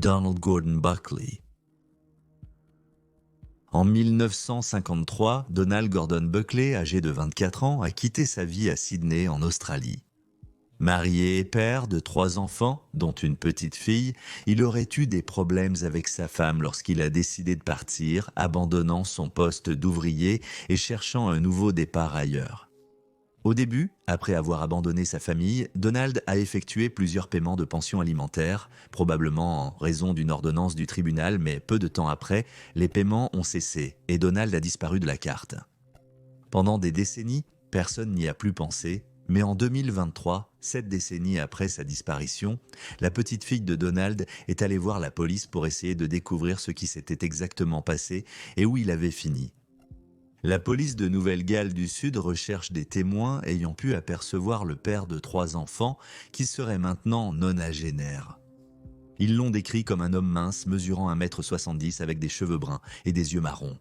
Donald Gordon Buckley. En 1953, Donald Gordon Buckley, âgé de 24 ans, a quitté sa vie à Sydney, en Australie. Marié et père de 3 enfants, dont une petite fille, il aurait eu des problèmes avec sa femme lorsqu'il a décidé de partir, abandonnant son poste d'ouvrier et cherchant un nouveau départ ailleurs. Au début, après avoir abandonné sa famille, Donald a effectué plusieurs paiements de pension alimentaire, probablement en raison d'une ordonnance du tribunal, mais peu de temps après, les paiements ont cessé et Donald a disparu de la carte. Pendant des décennies, personne n'y a plus pensé, mais en 2023, 7 décennies après sa disparition, la petite fille de Donald est allée voir la police pour essayer de découvrir ce qui s'était exactement passé et où il avait fini. La police de Nouvelle-Galles du Sud recherche des témoins ayant pu apercevoir le père de 3 enfants qui serait maintenant nonagénaire. Ils l'ont décrit comme un homme mince mesurant 1,70 m avec des cheveux bruns et des yeux marrons.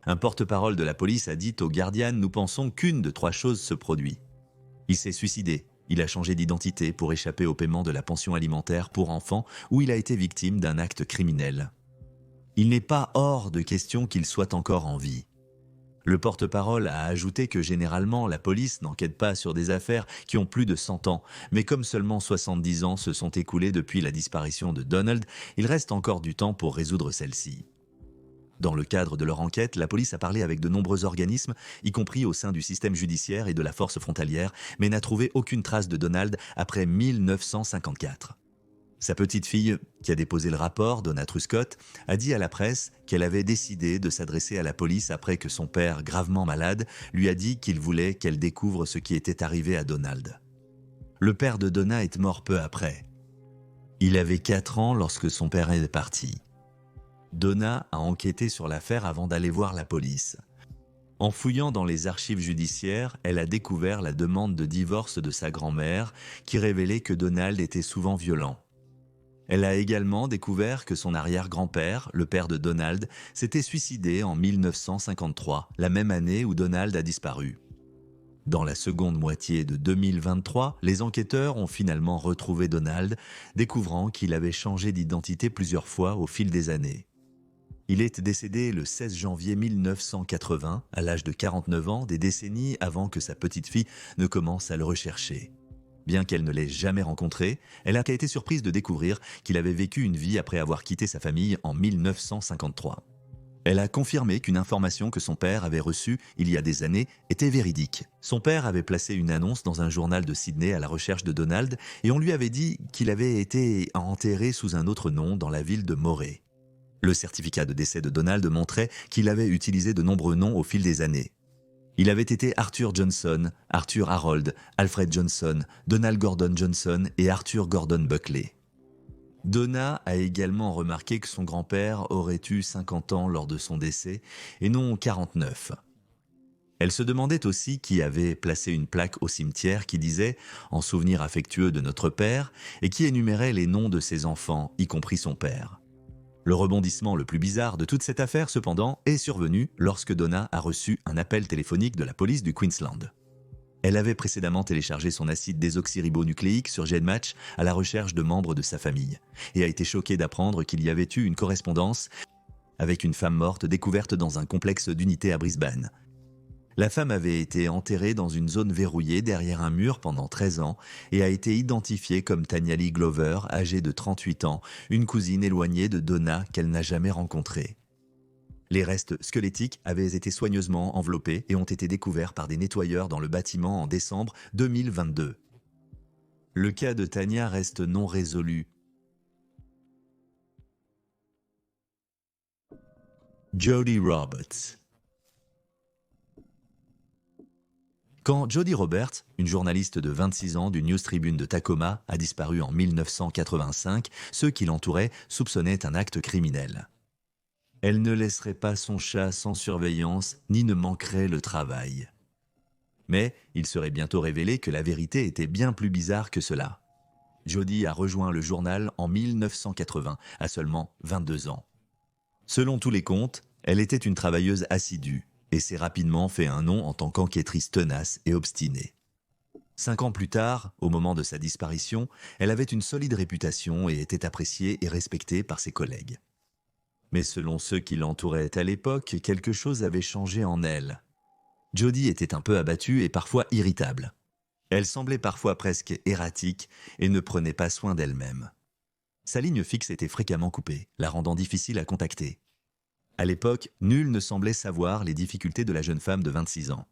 Un porte-parole de la police a dit au Guardian « Nous pensons qu'une de 3 choses se produit. Il s'est suicidé, il a changé d'identité pour échapper au paiement de la pension alimentaire pour enfants ou il a été victime d'un acte criminel. Il n'est pas hors de question qu'il soit encore en vie. » Le porte-parole a ajouté que généralement la police n'enquête pas sur des affaires qui ont plus de 100 ans, mais comme seulement 70 ans se sont écoulés depuis la disparition de Donald, il reste encore du temps pour résoudre celle-ci. Dans le cadre de leur enquête, la police a parlé avec de nombreux organismes, y compris au sein du système judiciaire et de la force frontalière, mais n'a trouvé aucune trace de Donald après 1954. Sa petite fille, qui a déposé le rapport, Donna Truscott, a dit à la presse qu'elle avait décidé de s'adresser à la police après que son père, gravement malade, lui a dit qu'il voulait qu'elle découvre ce qui était arrivé à Donald. Le père de Donna est mort peu après. Il avait 4 ans lorsque son père est parti. Donna a enquêté sur l'affaire avant d'aller voir la police. En fouillant dans les archives judiciaires, elle a découvert la demande de divorce de sa grand-mère qui révélait que Donald était souvent violent. Elle a également découvert que son arrière-grand-père, le père de Donald, s'était suicidé en 1953, la même année où Donald a disparu. Dans la seconde moitié de 2023, les enquêteurs ont finalement retrouvé Donald, découvrant qu'il avait changé d'identité plusieurs fois au fil des années. Il est décédé le 16 janvier 1980, à l'âge de 49 ans, des décennies avant que sa petite fille ne commence à le rechercher. Bien qu'elle ne l'ait jamais rencontré, elle a été surprise de découvrir qu'il avait vécu une vie après avoir quitté sa famille en 1953. Elle a confirmé qu'une information que son père avait reçue il y a des années était véridique. Son père avait placé une annonce dans un journal de Sydney à la recherche de Donald et on lui avait dit qu'il avait été enterré sous un autre nom dans la ville de Moray. Le certificat de décès de Donald montrait qu'il avait utilisé de nombreux noms au fil des années. Il avait été Arthur Johnson, Arthur Harold, Alfred Johnson, Donald Gordon Johnson et Arthur Gordon Buckley. Donna a également remarqué que son grand-père aurait eu 50 ans lors de son décès et non 49. Elle se demandait aussi qui avait placé une plaque au cimetière qui disait « En souvenir affectueux de notre père » et qui énumérait les noms de ses enfants, y compris son père. Le rebondissement le plus bizarre de toute cette affaire, cependant, est survenu lorsque Donna a reçu un appel téléphonique de la police du Queensland. Elle avait précédemment téléchargé son acide désoxyribonucléique sur GEDmatch à la recherche de membres de sa famille et a été choquée d'apprendre qu'il y avait eu une correspondance avec une femme morte découverte dans un complexe d'unités à Brisbane. La femme avait été enterrée dans une zone verrouillée derrière un mur pendant 13 ans et a été identifiée comme Tanya Lee Glover, âgée de 38 ans, une cousine éloignée de Donna qu'elle n'a jamais rencontrée. Les restes squelettiques avaient été soigneusement enveloppés et ont été découverts par des nettoyeurs dans le bâtiment en décembre 2022. Le cas de Tanya reste non résolu. Jodie Roberts. Quand Jodie Roberts, une journaliste de 26 ans du News Tribune de Tacoma, a disparu en 1985, ceux qui l'entouraient soupçonnaient un acte criminel. Elle ne laisserait pas son chat sans surveillance, ni ne manquerait le travail. Mais il serait bientôt révélé que la vérité était bien plus bizarre que cela. Jodie a rejoint le journal en 1980, à seulement 22 ans. Selon tous les comptes, elle était une travailleuse assidue et s'est rapidement fait un nom en tant qu'enquêtrice tenace et obstinée. 5 ans plus tard, au moment de sa disparition, elle avait une solide réputation et était appréciée et respectée par ses collègues. Mais selon ceux qui l'entouraient à l'époque, quelque chose avait changé en elle. Jody était un peu abattue et parfois irritable. Elle semblait parfois presque erratique et ne prenait pas soin d'elle-même. Sa ligne fixe était fréquemment coupée, la rendant difficile à contacter. À l'époque, nul ne semblait savoir les difficultés de la jeune femme de 26 ans.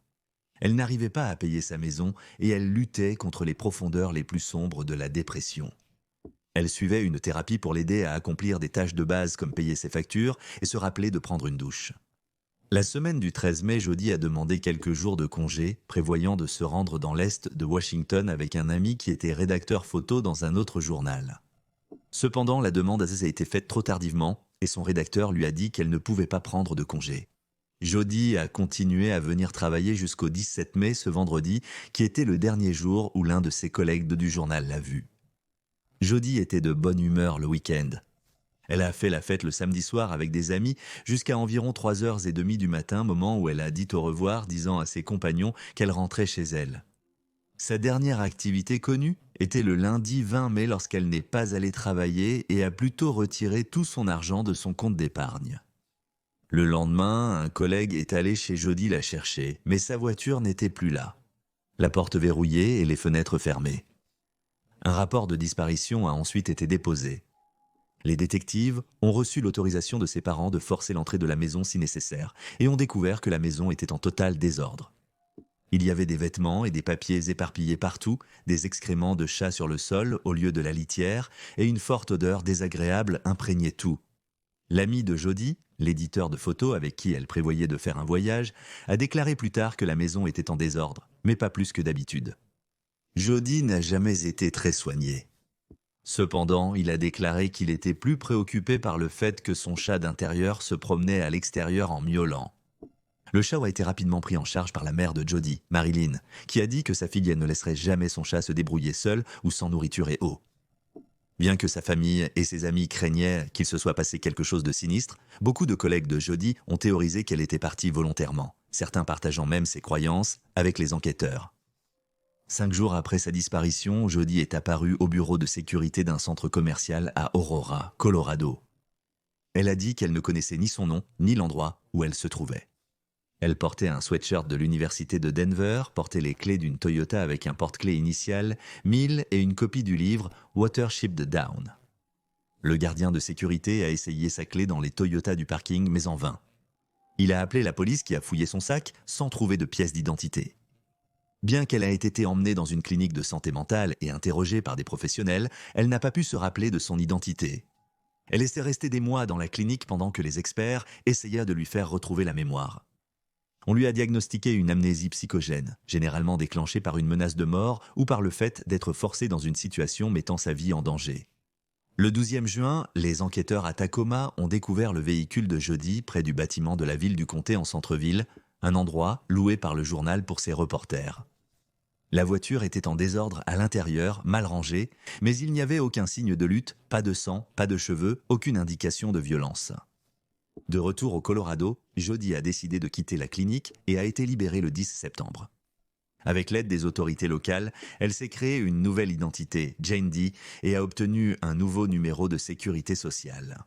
Elle n'arrivait pas à payer sa maison et elle luttait contre les profondeurs les plus sombres de la dépression. Elle suivait une thérapie pour l'aider à accomplir des tâches de base comme payer ses factures et se rappeler de prendre une douche. La semaine du 13 mai, Jody a demandé quelques jours de congé, prévoyant de se rendre dans l'est de Washington avec un ami qui était rédacteur photo dans un autre journal. Cependant, la demande a été faite trop tardivement et son rédacteur lui a dit qu'elle ne pouvait pas prendre de congé. Jody a continué à venir travailler jusqu'au 17 mai, ce vendredi, qui était le dernier jour où l'un de ses collègues du journal l'a vue. Jody était de bonne humeur le week-end. Elle a fait la fête le samedi soir avec des amis jusqu'à environ 3h30 du matin, moment où elle a dit au revoir, disant à ses compagnons qu'elle rentrait chez elle. Sa dernière activité connue était le lundi 20 mai lorsqu'elle n'est pas allée travailler et a plutôt retiré tout son argent de son compte d'épargne. Le lendemain, un collègue est allé chez Jody la chercher, mais sa voiture n'était plus là. La porte verrouillée et les fenêtres fermées. Un rapport de disparition a ensuite été déposé. Les détectives ont reçu l'autorisation de ses parents de forcer l'entrée de la maison si nécessaire et ont découvert que la maison était en total désordre. Il y avait des vêtements et des papiers éparpillés partout, des excréments de chats sur le sol au lieu de la litière et une forte odeur désagréable imprégnait tout. L'ami de Jody, l'éditeur de photos avec qui elle prévoyait de faire un voyage, a déclaré plus tard que la maison était en désordre, mais pas plus que d'habitude. Jody n'a jamais été très soigné. Cependant, il a déclaré qu'il était plus préoccupé par le fait que son chat d'intérieur se promenait à l'extérieur en miaulant. Le chat a été rapidement pris en charge par la mère de Jody, Marilyn, qui a dit que sa fille ne laisserait jamais son chat se débrouiller seul ou sans nourriture et eau. Bien que sa famille et ses amis craignaient qu'il se soit passé quelque chose de sinistre, beaucoup de collègues de Jody ont théorisé qu'elle était partie volontairement, certains partageant même ses croyances avec les enquêteurs. 5 jours après sa disparition, Jody est apparue au bureau de sécurité d'un centre commercial à Aurora, Colorado. Elle a dit qu'elle ne connaissait ni son nom, ni l'endroit où elle se trouvait. Elle portait un sweatshirt de l'université de Denver, portait les clés d'une Toyota avec un porte-clés initial, 1000 et une copie du livre Watership Down. Le gardien de sécurité a essayé sa clé dans les Toyota du parking, mais en vain. Il a appelé la police qui a fouillé son sac sans trouver de pièce d'identité. Bien qu'elle ait été emmenée dans une clinique de santé mentale et interrogée par des professionnels, elle n'a pas pu se rappeler de son identité. Elle était restée des mois dans la clinique pendant que les experts essayaient de lui faire retrouver la mémoire. On lui a diagnostiqué une amnésie psychogène, généralement déclenchée par une menace de mort ou par le fait d'être forcé dans une situation mettant sa vie en danger. Le 12 juin, les enquêteurs à Tacoma ont découvert le véhicule de Jody près du bâtiment de la ville du comté en centre-ville, un endroit loué par le journal pour ses reporters. La voiture était en désordre à l'intérieur, mal rangée, mais il n'y avait aucun signe de lutte, pas de sang, pas de cheveux, aucune indication de violence. De retour au Colorado, Jody a décidé de quitter la clinique et a été libérée le 10 septembre. Avec l'aide des autorités locales, elle s'est créée une nouvelle identité, Jane Doe, et a obtenu un nouveau numéro de sécurité sociale.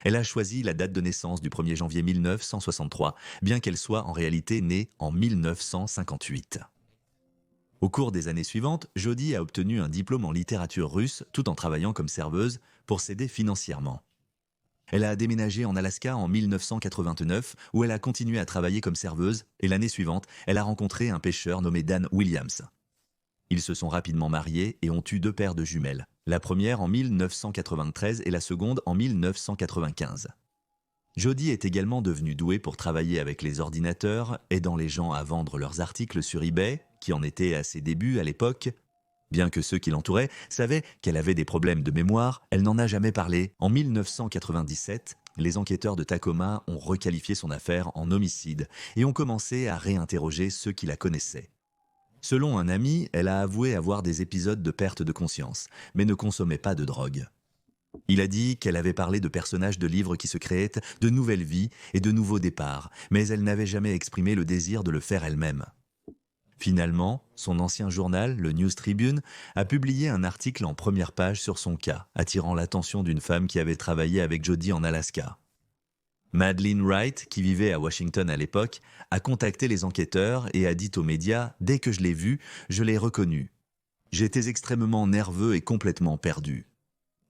Elle a choisi la date de naissance du 1er janvier 1963, bien qu'elle soit en réalité née en 1958. Au cours des années suivantes, Jody a obtenu un diplôme en littérature russe tout en travaillant comme serveuse pour s'aider financièrement. Elle a déménagé en Alaska en 1989 où elle a continué à travailler comme serveuse et l'année suivante, elle a rencontré un pêcheur nommé Dan Williams. Ils se sont rapidement mariés et ont eu 2 paires de jumelles, la première en 1993 et la seconde en 1995. Jody est également devenue douée pour travailler avec les ordinateurs, aidant les gens à vendre leurs articles sur eBay, qui en était à ses débuts à l'époque. Bien que ceux qui l'entouraient savaient qu'elle avait des problèmes de mémoire, elle n'en a jamais parlé. En 1997, les enquêteurs de Tacoma ont requalifié son affaire en homicide et ont commencé à réinterroger ceux qui la connaissaient. Selon un ami, elle a avoué avoir des épisodes de perte de conscience, mais ne consommait pas de drogue. Il a dit qu'elle avait parlé de personnages de livres qui se créaient, de nouvelles vies et de nouveaux départs, mais elle n'avait jamais exprimé le désir de le faire elle-même. Finalement, son ancien journal, le News Tribune, a publié un article en première page sur son cas, attirant l'attention d'une femme qui avait travaillé avec Jody en Alaska. Madeleine Wright, qui vivait à Washington à l'époque, a contacté les enquêteurs et a dit aux médias « Dès que je l'ai vu, je l'ai reconnu. J'étais extrêmement nerveux et complètement perdu. »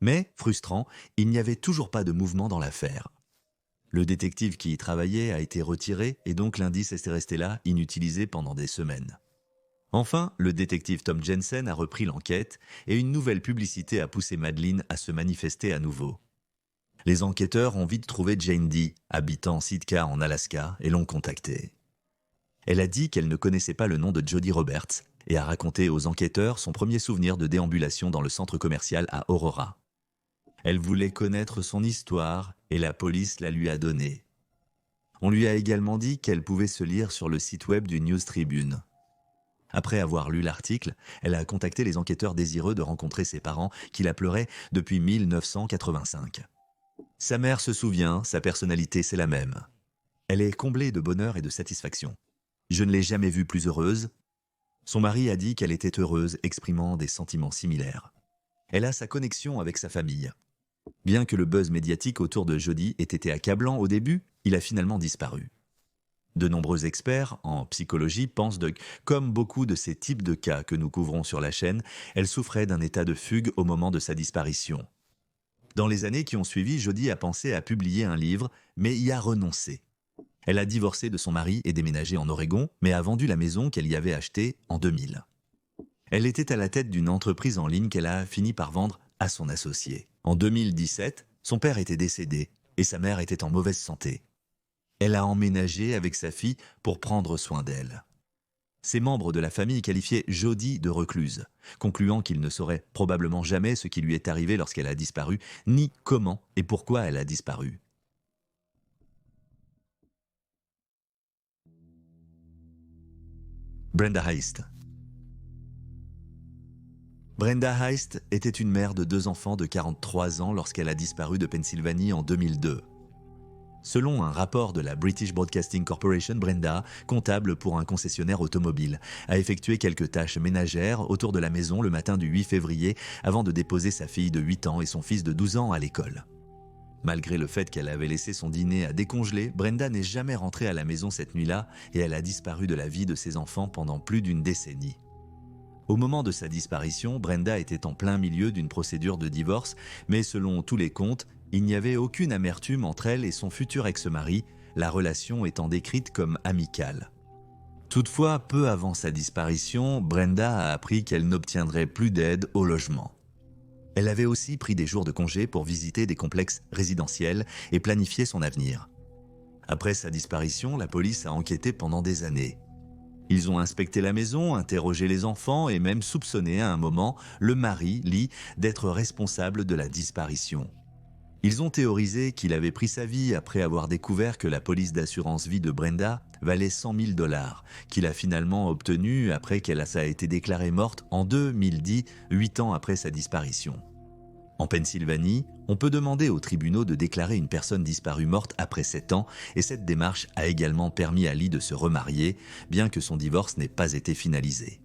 Mais, frustrant, il n'y avait toujours pas de mouvement dans l'affaire. Le détective qui y travaillait a été retiré et donc l'indice est resté là, inutilisé pendant des semaines. Enfin, le détective Tom Jensen a repris l'enquête et une nouvelle publicité a poussé Madeleine à se manifester à nouveau. Les enquêteurs ont vite trouvé Jane Dee, habitant Sitka en Alaska, et l'ont contactée. Elle a dit qu'elle ne connaissait pas le nom de Jody Roberts et a raconté aux enquêteurs son premier souvenir de déambulation dans le centre commercial à Aurora. Elle voulait connaître son histoire et la police la lui a donnée. On lui a également dit qu'elle pouvait se lire sur le site web du News Tribune. Après avoir lu l'article, elle a contacté les enquêteurs désireux de rencontrer ses parents qui la pleuraient depuis 1985. Sa mère se souvient, sa personnalité c'est la même. Elle est comblée de bonheur et de satisfaction. Je ne l'ai jamais vue plus heureuse. Son mari a dit qu'elle était heureuse, exprimant des sentiments similaires. Elle a sa connexion avec sa famille. Bien que le buzz médiatique autour de Jody ait été accablant au début, il a finalement disparu. De nombreux experts en psychologie pensent comme beaucoup de ces types de cas que nous couvrons sur la chaîne, elle souffrait d'un état de fugue au moment de sa disparition. Dans les années qui ont suivi, Jody a pensé à publier un livre, mais y a renoncé. Elle a divorcé de son mari et déménagé en Oregon, mais a vendu la maison qu'elle y avait achetée en 2000. Elle était à la tête d'une entreprise en ligne qu'elle a fini par vendre à son associé. En 2017, son père était décédé et sa mère était en mauvaise santé. Elle a emménagé avec sa fille pour prendre soin d'elle. Ses membres de la famille qualifiaient Jody de recluse, concluant qu'ils ne sauraient probablement jamais ce qui lui est arrivé lorsqu'elle a disparu, ni comment et pourquoi elle a disparu. Brenda Heist. Brenda Heist était une mère de 2 enfants de 43 ans lorsqu'elle a disparu de Pennsylvanie en 2002. Selon un rapport de la British Broadcasting Corporation, Brenda, comptable pour un concessionnaire automobile, a effectué quelques tâches ménagères autour de la maison le matin du 8 février avant de déposer sa fille de 8 ans et son fils de 12 ans à l'école. Malgré le fait qu'elle avait laissé son dîner à décongeler, Brenda n'est jamais rentrée à la maison cette nuit-là et elle a disparu de la vie de ses enfants pendant plus d'une décennie. Au moment de sa disparition, Brenda était en plein milieu d'une procédure de divorce, mais selon tous les comptes, il n'y avait aucune amertume entre elle et son futur ex-mari, la relation étant décrite comme amicale. Toutefois, peu avant sa disparition, Brenda a appris qu'elle n'obtiendrait plus d'aide au logement. Elle avait aussi pris des jours de congé pour visiter des complexes résidentiels et planifier son avenir. Après sa disparition, la police a enquêté pendant des années. Ils ont inspecté la maison, interrogé les enfants et même soupçonné à un moment le mari, Lee, d'être responsable de la disparition. Ils ont théorisé qu'il avait pris sa vie après avoir découvert que la police d'assurance vie de Brenda valait 100 000 $, qu'il a finalement obtenu après qu'elle a été déclarée morte en 2010, 8 ans après sa disparition. En Pennsylvanie, on peut demander aux tribunaux de déclarer une personne disparue morte après 7 ans et cette démarche a également permis à Lee de se remarier, bien que son divorce n'ait pas été finalisé.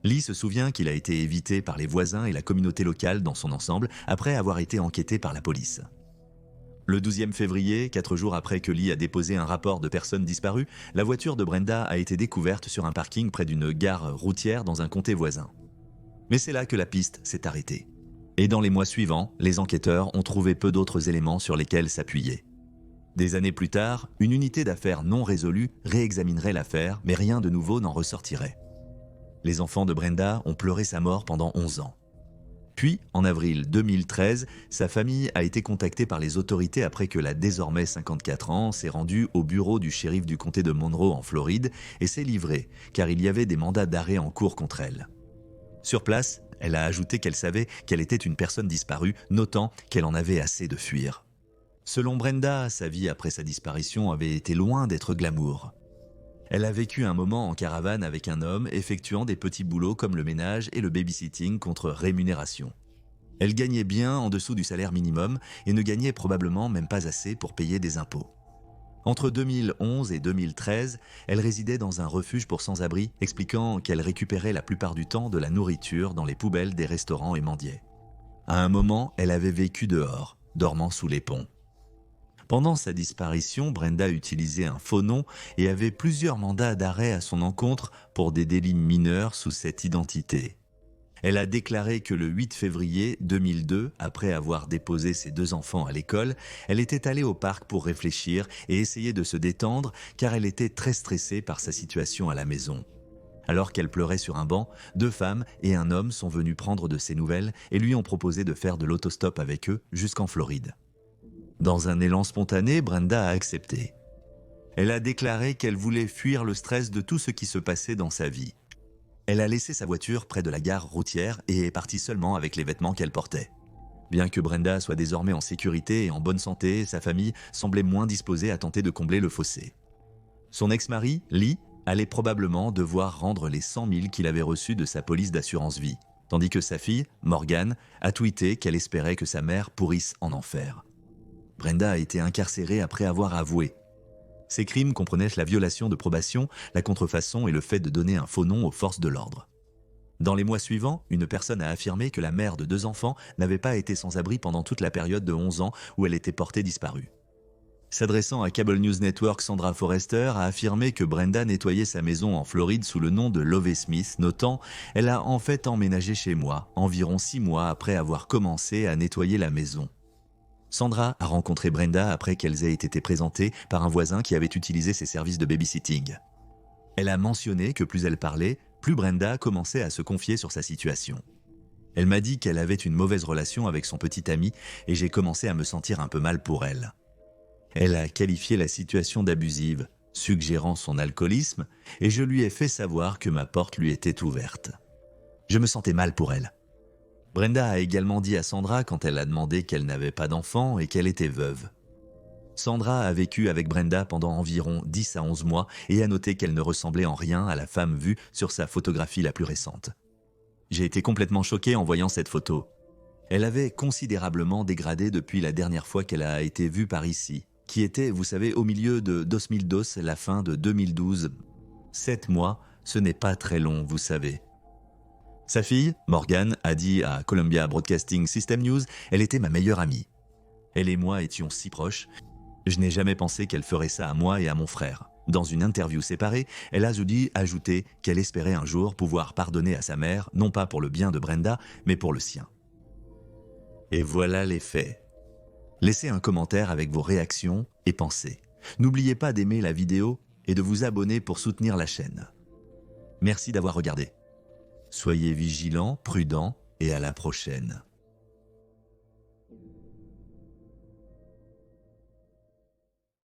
Lee se souvient qu'il a été évité par les voisins et la communauté locale dans son ensemble après avoir été enquêté par la police. Le 12 février, 4 jours après que Lee a déposé un rapport de personnes disparues, la voiture de Brenda a été découverte sur un parking près d'une gare routière dans un comté voisin. Mais c'est là que la piste s'est arrêtée. Et dans les mois suivants, les enquêteurs ont trouvé peu d'autres éléments sur lesquels s'appuyer. Des années plus tard, une unité d'affaires non résolue réexaminerait l'affaire, mais rien de nouveau n'en ressortirait. Les enfants de Brenda ont pleuré sa mort pendant 11 ans. Puis, en avril 2013, sa famille a été contactée par les autorités après que la désormais 54 ans s'est rendue au bureau du shérif du comté de Monroe en Floride et s'est livrée, car il y avait des mandats d'arrêt en cours contre elle. Sur place, elle a ajouté qu'elle savait qu'elle était une personne disparue, notant qu'elle en avait assez de fuir. Selon Brenda, sa vie après sa disparition avait été loin d'être glamour. Elle a vécu un moment en caravane avec un homme effectuant des petits boulots comme le ménage et le babysitting contre rémunération. Elle gagnait bien en dessous du salaire minimum et ne gagnait probablement même pas assez pour payer des impôts. Entre 2011 et 2013, elle résidait dans un refuge pour sans-abri, expliquant qu'elle récupérait la plupart du temps de la nourriture dans les poubelles des restaurants et mendiait. À un moment, elle avait vécu dehors, dormant sous les ponts. Pendant sa disparition, Brenda utilisait un faux nom et avait plusieurs mandats d'arrêt à son encontre pour des délits mineurs sous cette identité. Elle a déclaré que le 8 février 2002, après avoir déposé ses 2 enfants à l'école, elle était allée au parc pour réfléchir et essayer de se détendre car elle était très stressée par sa situation à la maison. Alors qu'elle pleurait sur un banc, 2 femmes et un homme sont venus prendre de ses nouvelles et lui ont proposé de faire de l'autostop avec eux jusqu'en Floride. Dans un élan spontané, Brenda a accepté. Elle a déclaré qu'elle voulait fuir le stress de tout ce qui se passait dans sa vie. Elle a laissé sa voiture près de la gare routière et est partie seulement avec les vêtements qu'elle portait. Bien que Brenda soit désormais en sécurité et en bonne santé, sa famille semblait moins disposée à tenter de combler le fossé. Son ex-mari, Lee, allait probablement devoir rendre les 100 000 qu'il avait reçus de sa police d'assurance vie, tandis que sa fille, Morgan, a tweeté qu'elle espérait que sa mère pourrisse en enfer. Brenda a été incarcérée après avoir avoué. Ses crimes comprenaient la violation de probation, la contrefaçon et le fait de donner un faux nom aux forces de l'ordre. Dans les mois suivants, une personne a affirmé que la mère de 2 enfants n'avait pas été sans abri pendant toute la période de 11 ans où elle était portée disparue. S'adressant à Cable News Network, Sandra Forrester a affirmé que Brenda nettoyait sa maison en Floride sous le nom de Lovey Smith, notant « Elle a en fait emménagé chez moi, environ 6 mois après avoir commencé à nettoyer la maison ». Sandra a rencontré Brenda après qu'elles aient été présentées par un voisin qui avait utilisé ses services de babysitting. Elle a mentionné que plus elle parlait, plus Brenda commençait à se confier sur sa situation. Elle m'a dit qu'elle avait une mauvaise relation avec son petit ami et j'ai commencé à me sentir un peu mal pour elle. Elle a qualifié la situation d'abusive, suggérant son alcoolisme, et je lui ai fait savoir que ma porte lui était ouverte. Je me sentais mal pour elle. Brenda a également dit à Sandra quand elle a demandé qu'elle n'avait pas d'enfant et qu'elle était veuve. Sandra a vécu avec Brenda pendant environ 10 à 11 mois et a noté qu'elle ne ressemblait en rien à la femme vue sur sa photographie la plus récente. J'ai été complètement choqué en voyant cette photo. Elle avait considérablement dégradé depuis la dernière fois qu'elle a été vue par ici, qui était, vous savez, au milieu de 2012, la fin de 2012. 7 mois, ce n'est pas très long, vous savez. Sa fille, Morgan, a dit à Columbia Broadcasting System News « Elle était ma meilleure amie. Elle et moi étions si proches. Je n'ai jamais pensé qu'elle ferait ça à moi et à mon frère. » Dans une interview séparée, elle a ajouté qu'elle espérait un jour pouvoir pardonner à sa mère, non pas pour le bien de Brenda, mais pour le sien. Et voilà les faits. Laissez un commentaire avec vos réactions et pensées. N'oubliez pas d'aimer la vidéo et de vous abonner pour soutenir la chaîne. Merci d'avoir regardé. Soyez vigilants, prudents et à la prochaine.